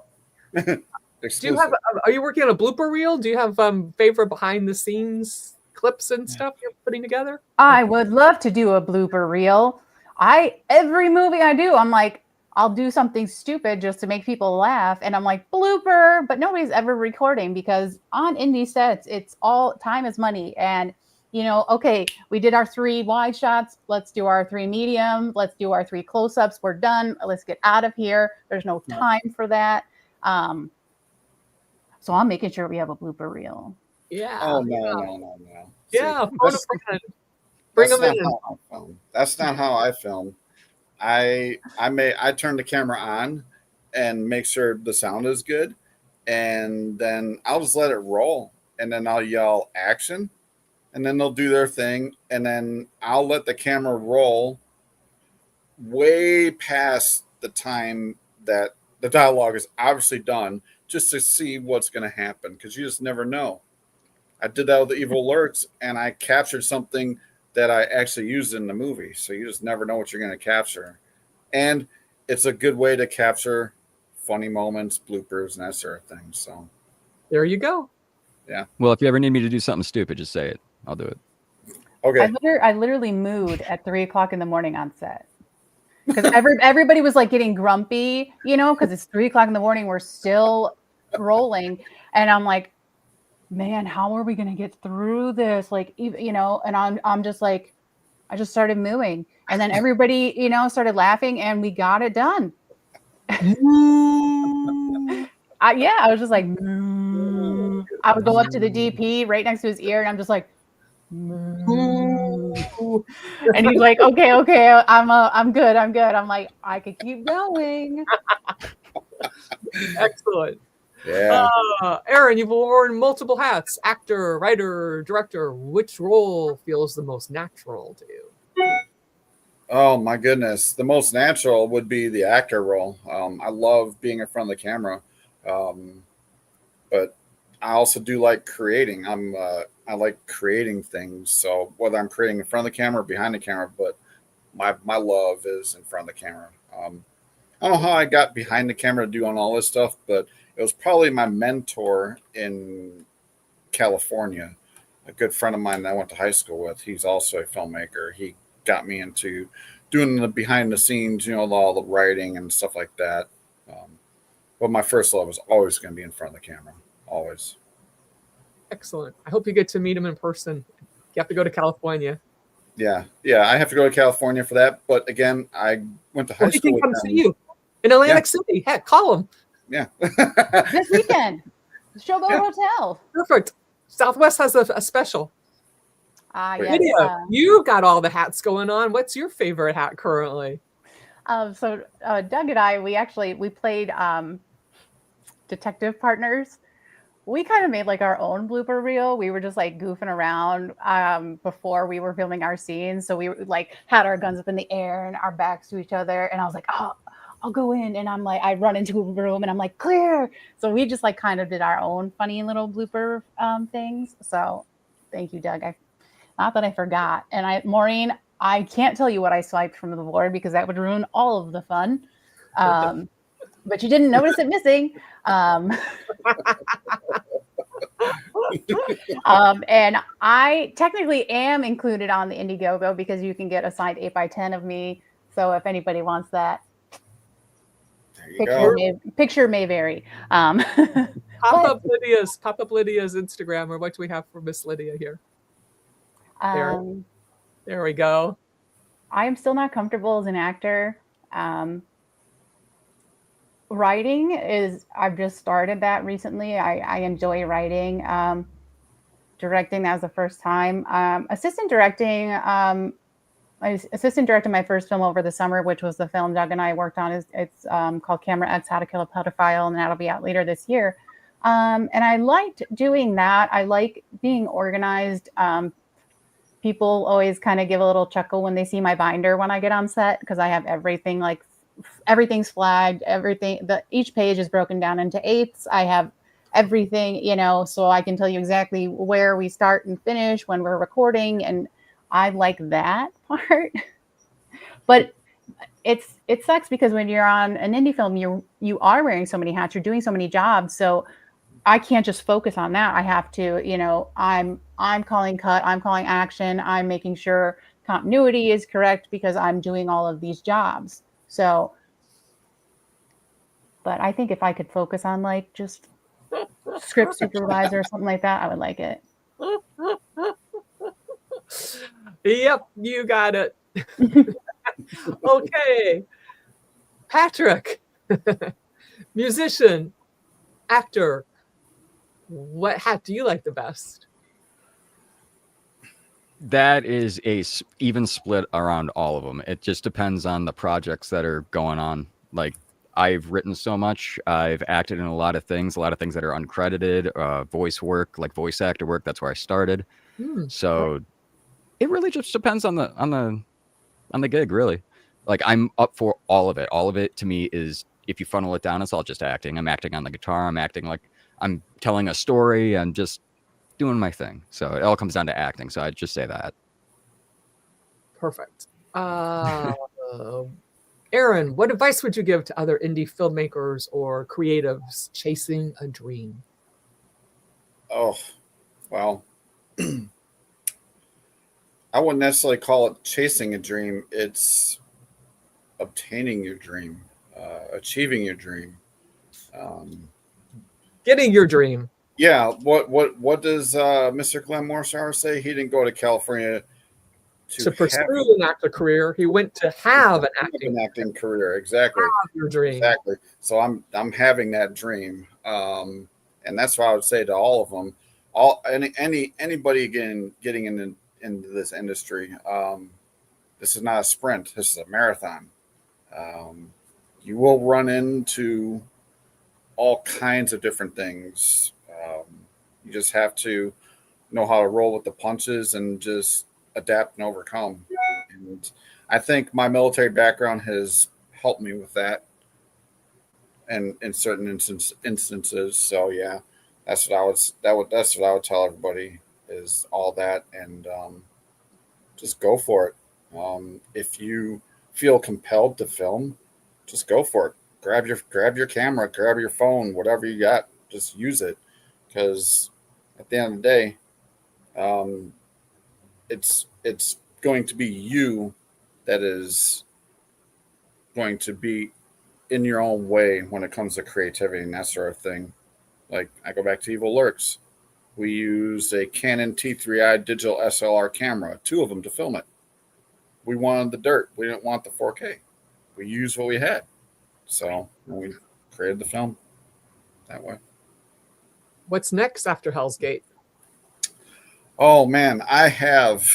Do you Exclusive. have? Are you working on a blooper reel? Do you have favorite behind the scenes clips and stuff you're putting together? I would love to do a blooper reel. Every movie I do, I'm like, I'll do something stupid just to make people laugh. And I'm like, blooper, but nobody's ever recording because on indie sets, it's all time is money. And, okay, we did our 3 wide shots. Let's do our 3 medium. Let's do our 3 close-ups. We're done. Let's get out of here. There's no time for that. So I'm making sure we have a blooper reel. Yeah. Oh, no. Yeah, See, phone a friend. Bring them in. That's not how I film. I turn the camera on and make sure the sound is good, and then I'll just let it roll, and then I'll yell action, and then they'll do their thing, and then I'll let the camera roll way past the time that the dialogue is obviously done, just to see what's going to happen, because you just never know. I did that with the Evil Lurks, and I captured something that I actually used in the movie. So you just never know what you're going to capture. And it's a good way to capture funny moments, bloopers, and that sort of thing. So there you go. Yeah. Well, if you ever need me to do something stupid, just say it. I'll do it. Okay. I literally mooed at 3:00 in the morning on set. Because everybody was like getting grumpy, because it's 3:00 in the morning. We're still rolling. And I'm like, man, how are we going to get through this? Like, and I'm just like, I just started mooing. And then everybody, started laughing and we got it done. I was just like, I would go up to the DP right next to his ear and I'm just like, and he's like, okay, I'm good. I'm like, I could keep going. Excellent. Yeah. Aaron, you've worn multiple hats: actor, writer, director. Which role feels the most natural to you? Oh my goodness, the most natural would be the actor role. I love being in front of the camera, but I also do like creating. I like creating things. So whether I'm creating in front of the camera or behind the camera, but my love is in front of the camera. I don't know how I got behind the camera doing all this stuff, but it was probably my mentor in California, a good friend of mine that I went to high school with. He's also a filmmaker. He got me into doing the behind the scenes, all the writing and stuff like that. But my first love is always going to be in front of the camera, always. Excellent. I hope you get to meet him in person. You have to go to California. Yeah, I have to go to California for that. But again, I went to high school He can come with see him. you in Atlantic City. Heck, call him. Yeah. This weekend, Showboat Hotel. Perfect. Southwest has a special. Yes. Lydia, you've got all the hats going on. What's your favorite hat currently? So Doug and I, we played detective partners. We kind of made like our own blooper reel. We were just like goofing around before we were filming our scenes. So we like had our guns up in the air and our backs to each other. And I was like, oh, I'll go in. And I'm like, I run into a room and I'm like, clear. So we just like kind of did our own funny little blooper things. So thank you, Doug. Not that I forgot. And Maureen, I can't tell you what I swiped from the board because that would ruin all of the fun. But you didn't notice it missing. And I technically am included on the Indiegogo because you can get a signed 8x10 of me. So if anybody wants that, picture may vary. Pop up Lydia's Instagram, or what do we have for Miss Lydia here? There we go. I am still not comfortable as an actor. Writing I've just started that recently. I enjoy writing. Directing, that was the first time. Assistant directing, I assistant directed my first film over the summer, which was the film Doug and I worked on. It's called Camera X, How to Kill a Pedophile, and that'll be out later this year. And I liked doing that. I like being organized. People always kind of give a little chuckle when they see my binder when I get on set, because I have everything, like everything's flagged, each page is broken down into eighths. I have everything, so I can tell you exactly where we start and finish when we're recording. And I like that part. But it sucks because when you're on an indie film, you are wearing so many hats, you're doing so many jobs. So I can't just focus on that. I have to, I'm calling cut, I'm calling action, I'm making sure continuity is correct because I'm doing all of these jobs. So, but I think if I could focus on like just script supervisor or something like that, I would like it. Yep, you got it. Okay. Patrick, musician, actor, what hat do you like the best? That is even split around all of them. It just depends on the projects that are going on. Like, I've written so much. I've acted in a lot of things that are uncredited, voice work, like voice actor work. That's where I started. So it really just depends on the gig, really. Like, I'm up for all of it. All of it to me is, if you funnel it down, it's all just acting. I'm acting on the guitar. I'm acting like I'm telling a story. I'm just doing my thing. So it all comes down to acting. So I'd just say that. Perfect. Aaron, what advice would you give to other indie filmmakers or creatives chasing a dream? Oh, well, I wouldn't necessarily call it chasing a dream. It's obtaining your dream, achieving your dream. Um, Getting your dream. yeah. What does Mr. Glenn Morshower say? He didn't go to California To pursue an actor career, he went to have an acting career. Exactly. Have your dream. Exactly. So I'm having that dream, and that's what I would say to all of them. Anybody getting into this industry. This is not a sprint. This is a marathon. You will run into all kinds of different things. You just have to know how to roll with the punches and just adapt and overcome. And I think my military background has helped me with that, and in certain instances. So yeah, that's what I would tell everybody is all that, and just go for it. If you feel compelled to film, just go for it. Grab your camera, grab your phone, whatever you got, just use it, because at the end of the day, um, it's going to be you that is going to be in your own way when it comes to creativity and that sort of thing. Like, I go back to Evil Lurks. We used a Canon T3i digital SLR camera, two of them, to film it. We wanted the dirt. We didn't want the 4K. We used what we had. So we created the film that way. What's next after Hellsgate? Oh man, I have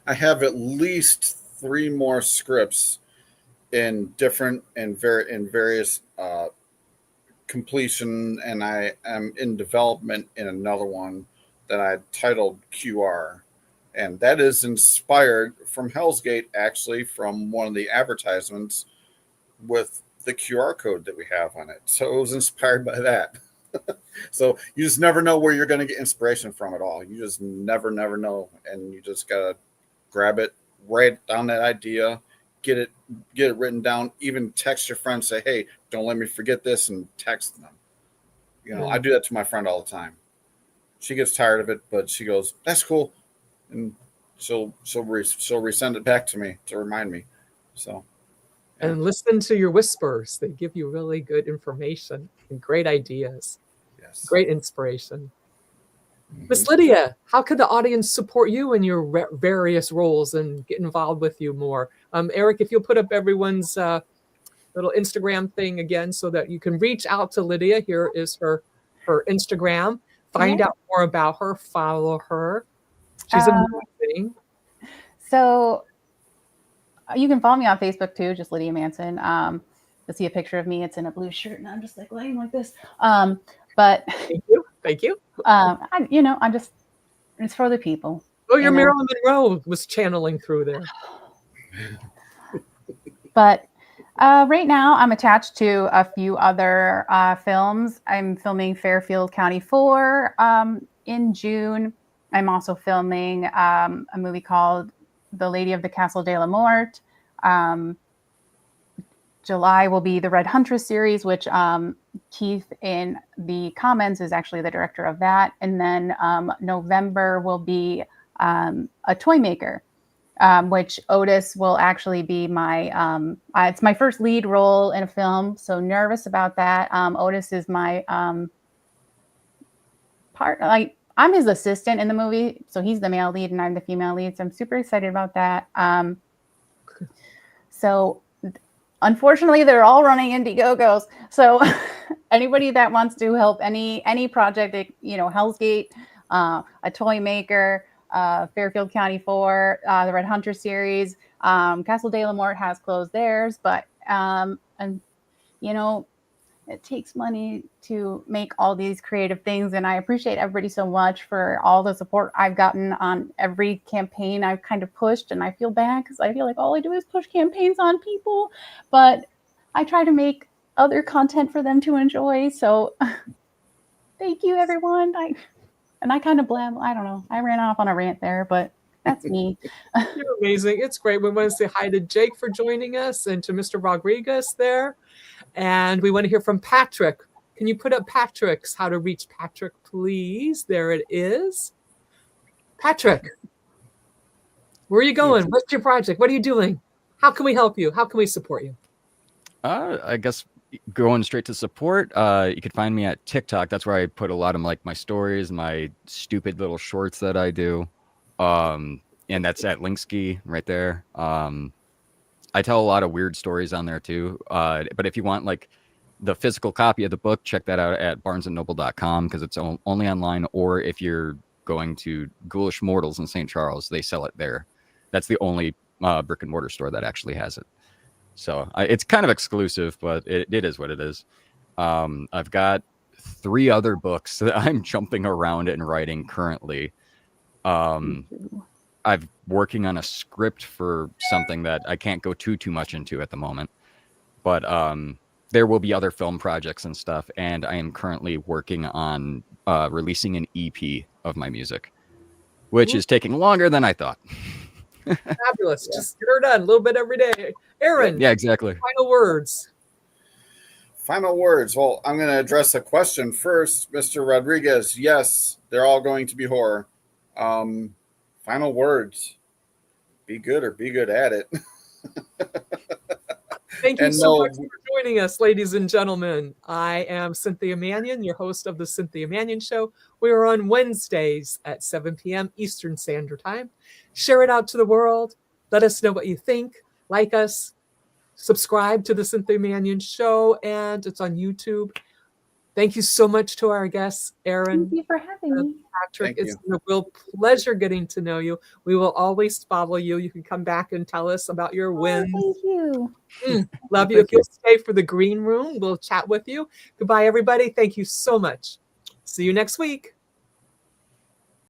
I have at least 3 more scripts in various completion, and I am in development in another one that I titled QR, and that is inspired from Hellsgate, actually, from one of the advertisements with the QR code that we have on it. So it was inspired by that. So you just never know where you're going to get inspiration from at all. You just never know, and you just gotta grab it, write down that idea, get it written down. Even text your friend, say, "Hey, don't let me forget this," and text them. I do that to my friend all the time. She gets tired of it, but she goes, "That's cool," and she'll resend it back to me to remind me. So. And listen to your whispers. They give you really good information and great ideas. Yes. Great inspiration. Miss Lydia, how could the audience support you in your various roles and get involved with you more? Eric, if you'll put up everyone's little Instagram thing again so that you can reach out to Lydia. Here is her Instagram. Find out more about her. Follow her. She's amazing. So you can follow me on Facebook too, just Lydia Manson. You'll see a picture of me. It's in a blue shirt, and I'm just like laying like this. But thank you. I'm just, it's for the people. Oh, your Marilyn Monroe was channeling through there. But right now, I'm attached to a few other films. I'm filming Fairfield County 4 in June. I'm also filming a movie called The Lady of the Castle de la Morte. July will be the Red Huntress series, which Keith in the comments is actually the director of that. And then November will be a toy maker, which Otis will actually be my, it's my first lead role in a film. So nervous about that. Otis is my I'm his assistant in the movie. So he's the male lead and I'm the female lead. So I'm super excited about that. So unfortunately, they're all running Indiegogos. So anybody that wants to help any project, Hellsgate, a toy maker, Fairfield County 4, the Red Hunter series, Castle de la Mort has closed theirs, but it takes money to make all these creative things. And I appreciate everybody so much for all the support I've gotten on every campaign I've kind of pushed. And I feel bad because I feel like all I do is push campaigns on people, but I try to make other content for them to enjoy. So thank you, everyone. I kind of I don't know. I ran off on a rant there, but that's me. You're amazing. It's great. We want to say hi to Jake for joining us and to Mr. Rodriguez there. And we want to hear from Patrick. Can you put up Patrick's how to reach Patrick, please? There it is. Patrick, where are you going? What's your project? What are you doing? How can we help you? How can we support you? I guess going straight to support, you could find me at TikTok. That's where I put a lot of my stories, my stupid little shorts that I do. And that's at Linkski right there. I tell a lot of weird stories on there too. But if you want like the physical copy of the book, check that out at barnesandnoble.com because it's only online. Or if you're going to Ghoulish Mortals in St. Charles, they sell it there. That's the only brick and mortar store that actually has it. So it's kind of exclusive, but it is what it is. I've got 3 other books that I'm jumping around and writing currently. I'm working on a script for something that I can't go too much into at the moment, but there will be other film projects and stuff. And I am currently working on releasing an EP of my music, which is taking longer than I thought. Fabulous. Just get her done a little bit every day. Aaron. Yeah, exactly. Final words. Final words. Well, I'm going to address a question first, Mr. Rodriguez. Yes, they're all going to be horror. Final words. Be good or be good at it. Thank you so much for joining us, ladies and gentlemen. I am Cynthia Manion, your host of The Cynthia Manion Show. We are on Wednesdays at 7 p.m. Eastern Standard Time. Share it out to the world. Let us know what you think. Like us. Subscribe to The Cynthia Manion Show, and it's on YouTube. Thank you so much to our guests, Aaron. Thank you for having me. Patrick, it's been a real pleasure getting to know you. We will always follow you. You can come back and tell us about your wins. Thank you. Love you. If you'll stay for the green room, we'll chat with you. Goodbye, everybody. Thank you so much. See you next week.